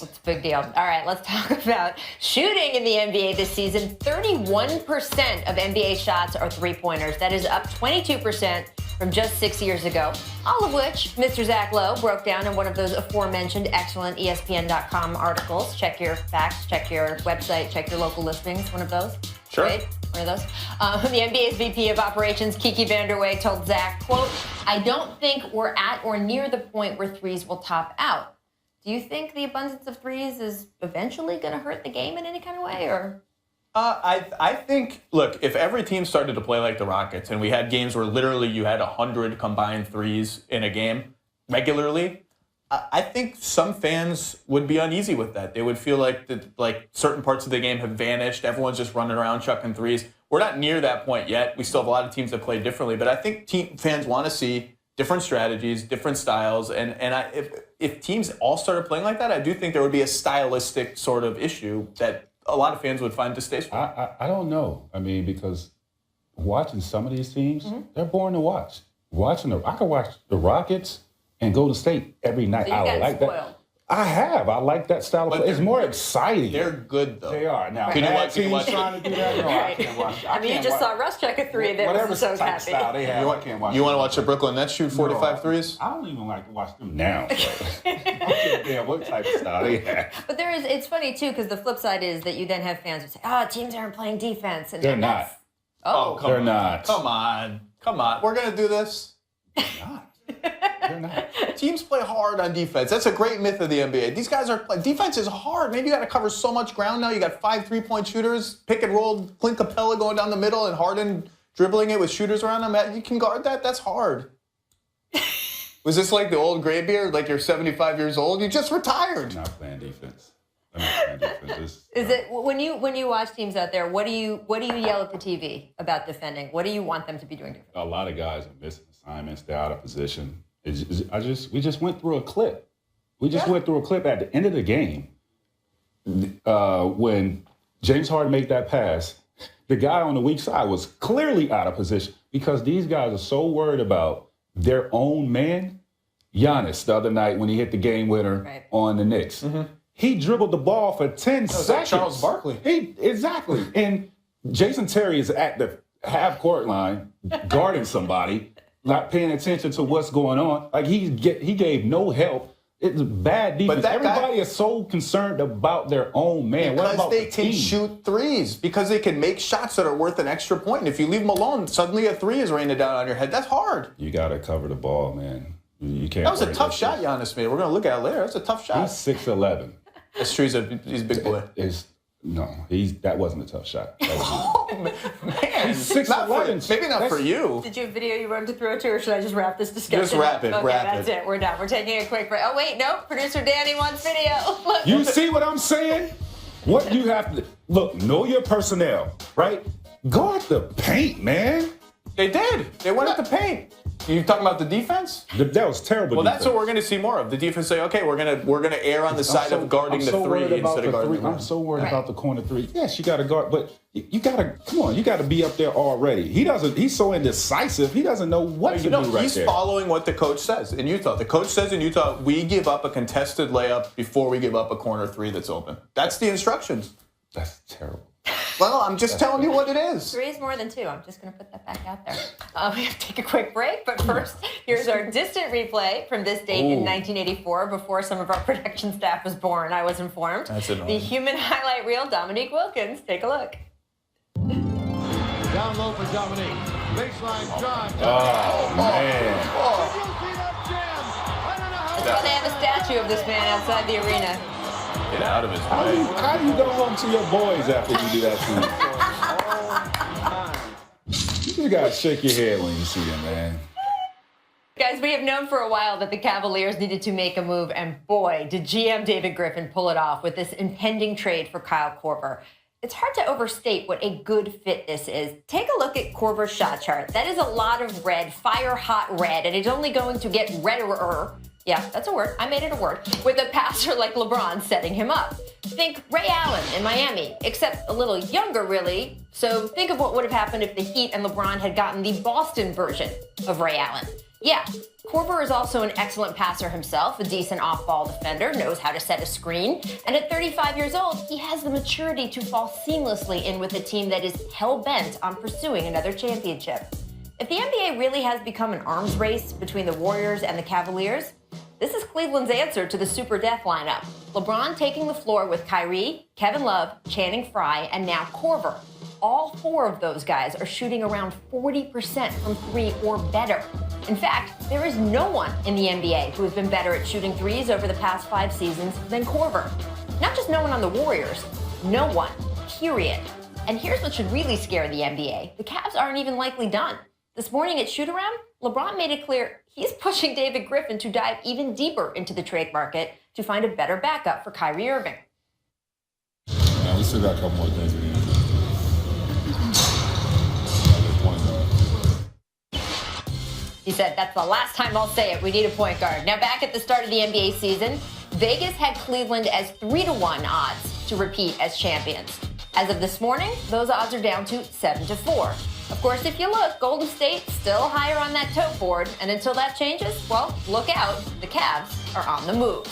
It's a big deal. All right, let's talk about shooting in the NBA this season. 31% of NBA shots are three-pointers. That is up 22% from just 6 years ago, all of which Mr. Zach Lowe broke down in one of those aforementioned excellent ESPN.com articles. Check your facts, check your website, check your local listings, one of those. Sure. Right? One of those. The NBA's VP of Operations, Kiki Vanderway, told Zach, quote, "I don't think we're at or near the point where threes will top out." Do you think the abundance of threes is eventually going to hurt the game in any kind of way, or? I think, look, if every team started to play like the Rockets and we had games where literally you had 100 combined threes in a game regularly, I think some fans would be uneasy with that. They would feel like certain parts of the game have vanished. Everyone's just running around chucking threes. We're not near that point yet. We still have a lot of teams that play differently, but I think fans want to see different strategies, different styles, and if teams all started playing like that, I do think there would be a stylistic sort of issue that a lot of fans would find distasteful. I don't know. I mean, because watching some of these teams, they're boring to watch. I could watch the Rockets and Golden State every night. So I like that. I like that style of play. It's more exciting. They're good, though. They are. Now, Can you watch trying to do that? No, I can't watch it. I mean, you just saw Russ check a three that was so happy. Style they have, I can't watch You it. want to watch the Brooklyn Nets shoot 45 threes? I don't even like to watch them now. So. I can't tell what type of style they have. But it's funny, too, because the flip side is that you then have fans who say, teams aren't playing defense. And They're not. Come not. Come on. We're going to do this. They're not. They're not. Teams play hard on defense. That's a great myth of the NBA. These guys defense is hard. Maybe you got to cover so much ground now. You got 5 3-point shooters, pick and roll, Clint Capella going down the middle, and Harden dribbling it with shooters around him. You can guard that. That's hard. Was this like the old gray beard? Like you're 75 years old? You just retired. I'm not playing defense. Is it when you watch teams out there? What do you yell at the TV about defending? What do you want them to be doing different? A lot of guys are missing assignments. They're out of position. We just went through a clip. We just went through a clip at the end of the game when James Harden made that pass. The guy on the weak side was clearly out of position because these guys are so worried about their own man. Giannis the other night when he hit the game winner on the Knicks. Mm-hmm. He dribbled the ball for 10 seconds. Like Charles Barkley. Exactly. And Jason Terry is at the half-court line guarding somebody, not paying attention to what's going on. Like, he gave no help. It's bad defense. But everybody is so concerned about their own man. Because what about they can shoot threes. Because they can make shots that are worth an extra point. And if you leave them alone, suddenly a three is raining down on your head. That's hard. You got to cover the ball, man. You can't. That was a tough shot Giannis made. We're going to look at it later. That's a tough shot. He's 6'11". That's true. He's a big boy. That wasn't a tough shot. Oh, man. He's 6'11". Maybe not for you. Did you have a video you wanted to throw to, or should I just wrap this discussion? Just wrap it. Okay, wrap that's it. We're done. We're taking a quick break. Oh, wait, no. Producer Danny wants video. Look. You see what I'm saying? What you have to... Look, know your personnel, right? Go at the paint, man. They did. They went at the paint. You talking about the defense? That was terrible. Well, defense. that's what we're going to see more of. The defense say, okay, we're gonna err on the side of guarding the three instead of guarding the rim. I'm so worried about the corner three. Yes, you got to guard, but you got to come on. You got to be up there already. He's so indecisive. He doesn't know what to do right there. He's following what the coach says in Utah. The coach says in Utah, we give up a contested layup before we give up a corner three that's open. That's the instructions. That's terrible. Well, I'm just telling you what it is. 3 is more than 2. I'm just going to put that back out there. We have to take a quick break, but first, here's our distant replay from this date in 1984, before some of our production staff was born, I was informed. That's annoying. The human highlight reel, Dominique Wilkins. Take a look. Down low for Dominique. Baseline drive. Oh, man. Did you see that jam? I don't know how. Well, they have a statue of this man outside the arena. Get out of his How do you go home to your boys after you do that to them? You just got to shake your head when you see them, man. Guys, we have known for a while that the Cavaliers needed to make a move, and boy, did GM David Griffin pull it off with this impending trade for Kyle Korver. It's hard to overstate what a good fit this is. Take a look at Korver's shot chart. That is a lot of red, fire-hot red, and it's only going to get redder. Yeah, that's a word. I made it a word. With a passer like LeBron setting him up. Think Ray Allen in Miami, except a little younger, really. So think of what would have happened if the Heat and LeBron had gotten the Boston version of Ray Allen. Yeah, Korver is also an excellent passer himself, a decent off-ball defender, knows how to set a screen, and at 35 years old, he has the maturity to fall seamlessly in with a team that is hell-bent on pursuing another championship. If the NBA really has become an arms race between the Warriors and the Cavaliers, this is Cleveland's answer to the super death lineup. LeBron taking the floor with Kyrie, Kevin Love, Channing Frye, and now Korver. All four of those guys are shooting around 40% from three or better. In fact, there is no one in the NBA who has been better at shooting threes over the past 5 seasons than Korver. Not just no one on the Warriors, no one, period. And here's what should really scare the NBA. The Cavs aren't even likely done. This morning at Shoot-Around, LeBron made it clear he's pushing David Griffin to dive even deeper into the trade market to find a better backup for Kyrie Irving. Yeah, we still got a couple more things we need to do. He said, that's the last time I'll say it. We need a point guard. Now, back at the start of the NBA season, Vegas had Cleveland as 3-1 odds to repeat as champions. As of this morning, those odds are down to 7-4. Of course, if you look, Golden State still higher on that tote board. And until that changes, well, look out. The Cavs are on the move.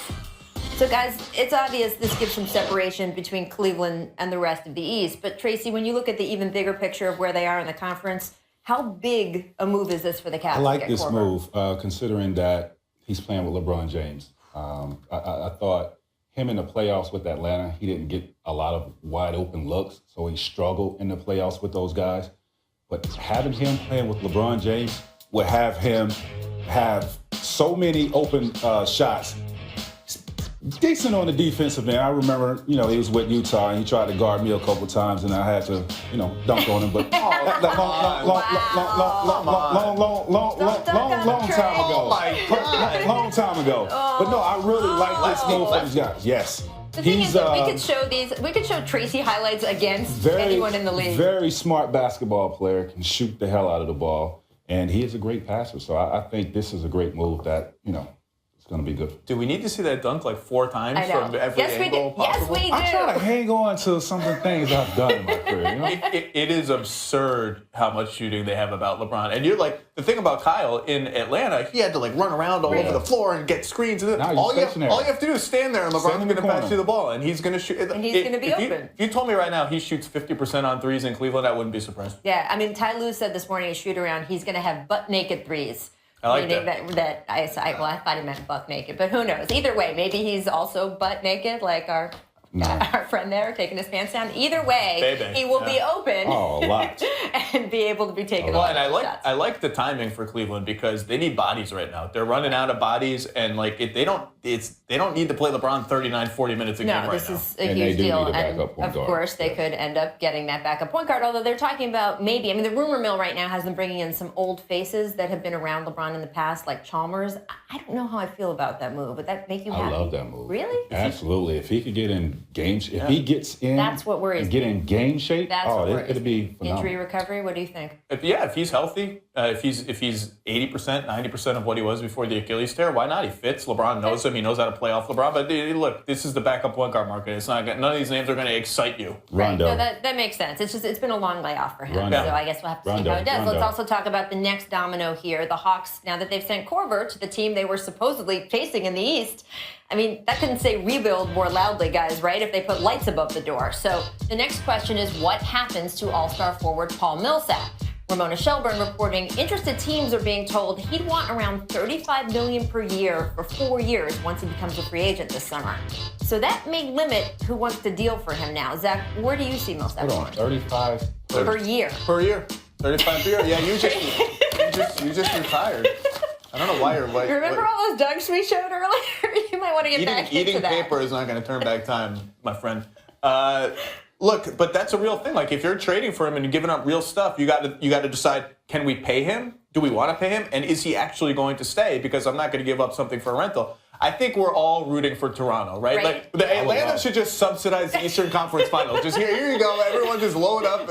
So, guys, it's obvious this gives some separation between Cleveland and the rest of the East. But, Tracy, when you look at the even bigger picture of where they are in the conference, how big a move is this for the Cavs? I like this Korver? move, considering that he's playing with LeBron James. I thought him in the playoffs with Atlanta, he didn't get a lot of wide open looks, so he struggled in the playoffs with those guys. But having him playing with LeBron James would have him have so many open shots. Decent on the defensive end. I remember, he was with Utah and he tried to guard me a couple times and I had to, dunk on him. But long time ago. Oh my God. Long time ago. But no, I really like this move for these guys. Yes. The thing is that we could show Tracy highlights against anyone in the league. Very smart basketball player, can shoot the hell out of the ball, and he is a great passer. So I think this is a great move that, it's going to be good. Do we need to see that dunk like 4 times from every angle possible? Yes, we do. I try to hang on to some of the things I've done in my career. It is absurd how much shooting they have about LeBron. And you're like, the thing about Kyle in Atlanta, he had to like run around all over the floor and get screens. Now all you have to do is stand there and LeBron's going to pass you the ball and he's going to shoot. And he's going to be open. If you told me right now he shoots 50% on threes in Cleveland, I wouldn't be surprised. Yeah, I mean, Ty Lue said this morning at Shoot-Around he's going to have butt-naked threes. I like that. I thought he meant buck naked, but who knows? Either way, maybe he's also butt naked, like our friend there taking his pants down. Either way, he will be open a lot. and be able to be taking Well, and shots. I like the timing for Cleveland because they need bodies right now. They're running out of bodies, and like they don't need to play LeBron 39, 40 minutes a game right now. No, this is a huge deal, and of course they could end up getting that backup point guard. Although they're talking about maybe, the rumor mill right now has them bringing in some old faces that have been around LeBron in the past, like Chalmers. I don't know how I feel about that move. Would that make you happy? I love that move. Really? Absolutely. If he could get in game, if he gets in, that's what worries and get in game shape. It'd be phenomenal. Injury recovery. What do you think? If he's healthy, if he's 80%, 90% of what he was before the Achilles tear, why not? He fits. LeBron knows him. He knows how to play off LeBron. But look, this is the backup point guard market. It's not none of these names are going to excite you. Rondo. No, that makes sense. It's been a long layoff for him. Rondo. So I guess we'll have to see how it does. Let's also talk about the next domino here. The Hawks, now that they've sent Korver to the team they were supposedly facing in the East. That couldn't say rebuild more loudly, guys, right? If they put lights above the door. So the next question is, what happens to All-Star forward Paul Millsap? Ramona Shelburne reporting interested teams are being told he'd want around $35 million per year for 4 years once he becomes a free agent this summer. So that may limit who wants to deal for him now. Zach, where do you see Millsap? Hold on, 35 per year. Per year. 35 per year. Yeah, you just retired. I don't know why you're like. Remember all those dunks we showed earlier? You might want to get back into that. Eating paper is not going to turn back time, my friend. Look, but that's a real thing. Like if you're trading for him and you're giving up real stuff, you got to decide: can we pay him? Do we want to pay him? And is he actually going to stay? Because I'm not going to give up something for a rental. I think we're all rooting for Toronto, right? Like the Atlanta should just subsidize the Eastern Conference Finals. Just here you go. Everyone just load up.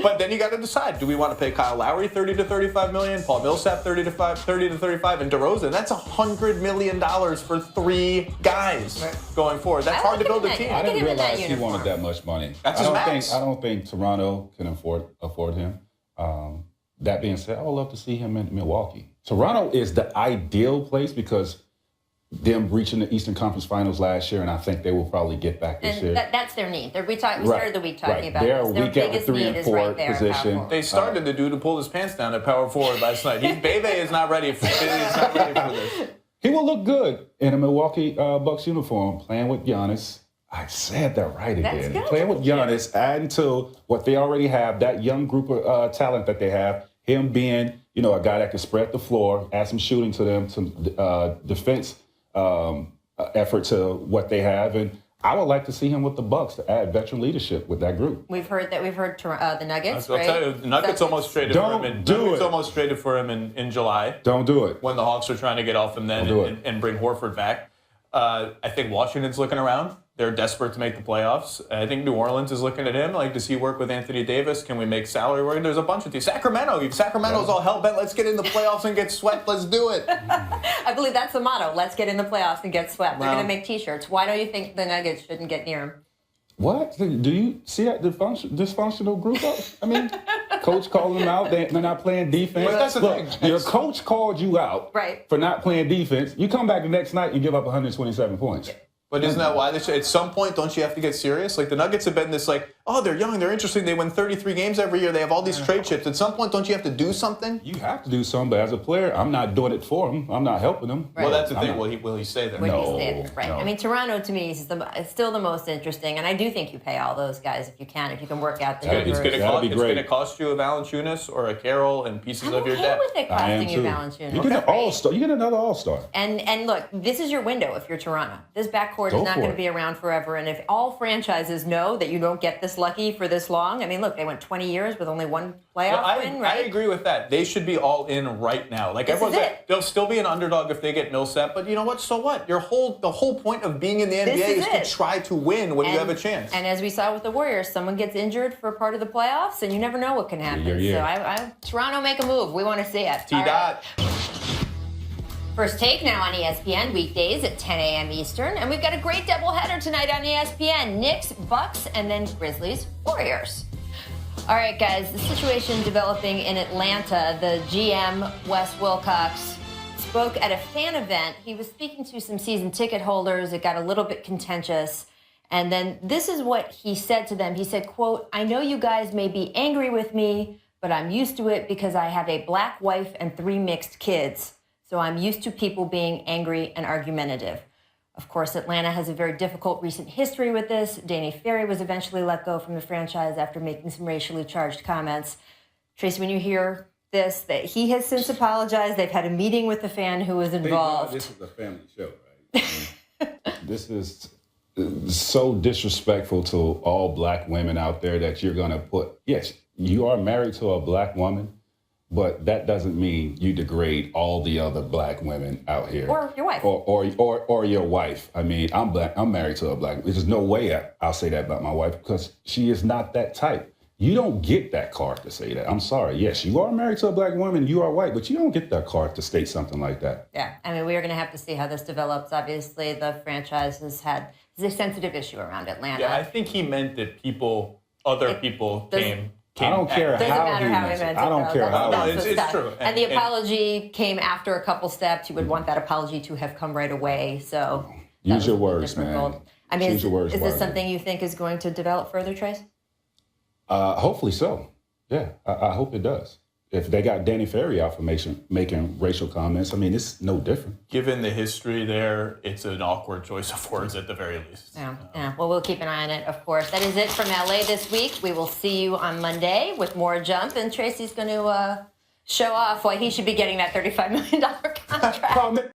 But then you got to decide: do we want to pay Kyle Lowry $30 to $35 million, Paul Millsap $30 to $35, and DeRozan? That's $100 million for 3 guys going forward. That's hard to build a team. I didn't realize he wanted that much money. That's his max. I don't think Toronto can afford him. That being said, I would love to see him in Milwaukee. Toronto is the ideal place because them reaching the Eastern Conference Finals last year, and I think they will probably get back this year. That's their need. We started the week talking about They're this. Their weak at the biggest 3 need and is 4 right there at power position. forward. They started the dude to pull his pants down at power forward last night. Bebe is not ready for this. He will look good in a Milwaukee Bucks uniform, playing with Giannis. I said that right again. That's good. Playing with Giannis, adding to what they already have, that young group of talent that they have, him being, a guy that can spread the floor, add some shooting to them, some defense effort to what they have. And I would like to see him with the Bucks to add veteran leadership with that group. We've heard the Nuggets, I'll right? tell you, the Nuggets almost traded for him in July. Don't do it. When the Hawks were trying to get off him then and bring Horford back. I think Washington's looking around. They're desperate to make the playoffs. I think New Orleans is looking at him. Does he work with Anthony Davis? Can we make salary work? There's a bunch of these. Sacramento's all hell-bent. Let's get in the playoffs and get swept. Let's do it. I believe that's the motto. Let's get in the playoffs and get swept. They're going to make T-shirts. Why don't you think the Nuggets shouldn't get near him? What? Do you see that dysfunctional group up? I mean, coach called them out. They're not playing defense. Well, that's the thing. Your coach called you out for not playing defense. You come back the next night and give up 127 points. But isn't that why at some point, don't you have to get serious? The Nuggets have been this they're young, they're interesting, they win 33 games every year, they have all these trade chips. At some point, don't you have to do something? You have to do something, but as a player, I'm not doing it for him. I'm not helping him. Right. Well, that's the thing. Will he stay there? Will he stay there? Right. No. I mean, Toronto, to me, is still the most interesting, and I do think you pay all those guys if you can work out the numbers. It's going to cost you a Valanciunas or a Carroll and pieces of your depth. I'm okay with it costing you Valanciunas. You get an all-star. You get another all-star. And look, this is your window if you're Toronto. This backcourt is not going to be around forever, and if all franchises know that you don't get this lucky for this long, I mean, look, they went 20 years with only one playoff win, right? I agree with that. They should be all in right now. Everyone's they'll still be an underdog if they get Millsap, but you know what? So what? The whole point of being in the NBA is to try to win when you have a chance. And as we saw with the Warriors, someone gets injured for part of the playoffs, and you never know what can happen. So Toronto, make a move. We want to see it. T-Dot. First Take now on ESPN, weekdays at 10 a.m. Eastern. And we've got a great doubleheader tonight on ESPN. Knicks, Bucks, and then Grizzlies, Warriors. All right, guys, the situation developing in Atlanta. The GM, Wes Wilcox, spoke at a fan event. He was speaking to some season ticket holders. It got a little bit contentious. And then this is what he said to them. He said, quote, "I know you guys may be angry with me, but I'm used to it because I have a black wife and 3 mixed kids. So I'm used to people being angry and argumentative." Of course, Atlanta has a very difficult recent history with this. Danny Ferry was eventually let go from the franchise after making some racially charged comments. Tracy, when you hear this, that he has since apologized. They've had a meeting with the fan who was involved. This is a family show, right? This is so disrespectful to all black women out there that you're going to put, yes, you are married to a black woman, but that doesn't mean you degrade all the other black women out here. Or your wife. Or your wife. I mean, I'm black. I'm married to a black. There's no way I'll say that about my wife because she is not that type. You don't get that card to say that. I'm sorry. Yes, you are married to a black woman. You are white, but you don't get that card to state something like that. Yeah. I mean, we are going to have to see how this develops. Obviously, the franchise is a sensitive issue around Atlanta. Yeah, I think he meant that other people came. I don't care how he meant it. I don't care how he meant it. It's true. And the apology came after a couple steps. You would want that apology to have come right away. So use your words, man. I mean, Use your words, is this Barbara. something you think is going to develop further, Trace? Hopefully so. Yeah, I hope it does. If they got Danny Ferry out for making racial comments, I mean, it's no different. Given the history there, it's an awkward choice of words at the very least. Yeah. Well, we'll keep an eye on it, of course. That is it from LA this week. We will see you on Monday with more Jump, and Tracy's going to show off why he should be getting that $35 million contract.